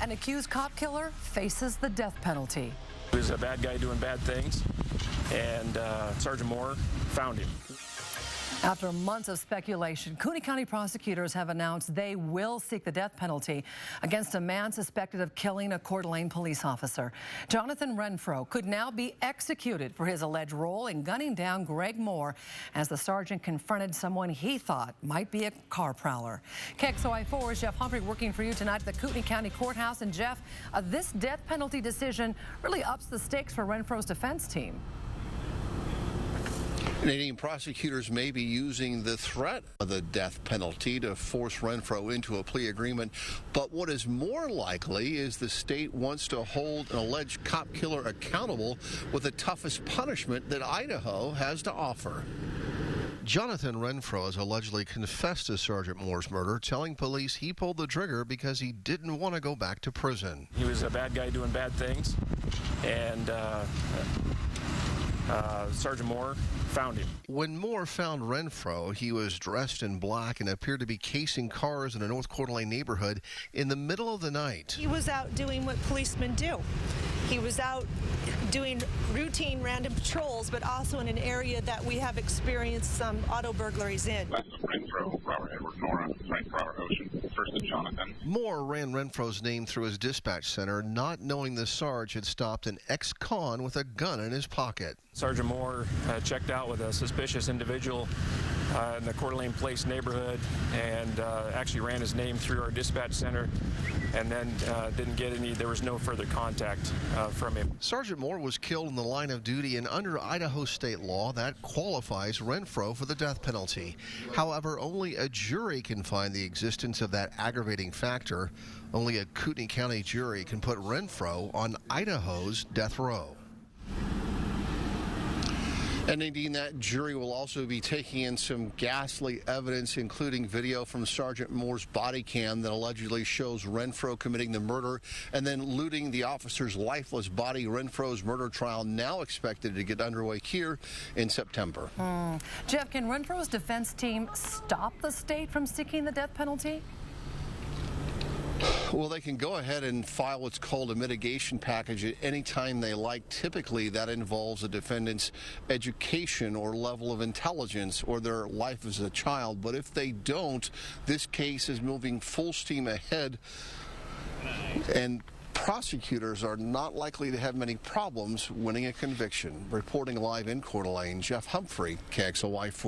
An accused cop killer faces the death penalty. He was a bad guy doing bad things, and Sergeant Moore found him. After months of speculation, Coeur County prosecutors have announced they will seek the death penalty against a man suspected of killing a Coeur d'Alene police officer. Jonathan Renfro could now be executed for his alleged role in gunning down Greg Moore as the sergeant confronted someone he thought might be a car prowler. KXOI4's Jeff Humphrey working for you tonight at the Coeur County Courthouse. And Jeff, this death penalty decision really ups the stakes for Renfro's defense team. Canadian prosecutors may be using the threat of the death penalty to force Renfro into a plea agreement. But what is more likely is the state wants to hold an alleged cop killer accountable with the toughest punishment that Idaho has to offer. Jonathan Renfro has allegedly confessed to Sergeant Moore's murder, telling police he pulled the trigger because he didn't want to go back to prison. He was a bad guy doing bad things, and Sergeant Moore found him. When Moore found Renfro, he was dressed in black and appeared to be casing cars in a North Coeur d'Alene neighborhood in the middle of the night. He was out doing what policemen do. He was out doing routine random patrols, but also in an area that we have experienced some auto burglaries in. West of Renfro, Robert Edward Nora, Frank Robert Ocean, first of Jonathan. Moore ran Renfro's name through his dispatch center, not knowing the Sarge had stopped an ex-con with a gun in his pocket. Sergeant Moore checked out with a suspicious individual in the Coeur d'Alene Place neighborhood and actually ran his name through our dispatch center, and then didn't get any, there was no further contact from him. Sergeant Moore was killed in the line of duty, and under Idaho state law, that qualifies Renfro for the death penalty. However, only a jury can find the existence of that aggravating factor. Only a Coeur County jury can put Renfro on Idaho's death row. And Nadine, that jury will also be taking in some ghastly evidence, including video from Sergeant Moore's body cam that allegedly shows Renfro committing the murder and then looting the officer's lifeless body. Renfro's murder trial now expected to get underway here in September. Jeff, can Renfro's defense team stop the state from seeking the death penalty? Well, they can go ahead and file what's called a mitigation package at any time they like. Typically, that involves a defendant's education or level of intelligence or their life as a child. But if they don't, this case is moving full steam ahead, and prosecutors are not likely to have many problems winning a conviction. Reporting live in Coeur d'Alene, Jeff Humphrey, KXOI4.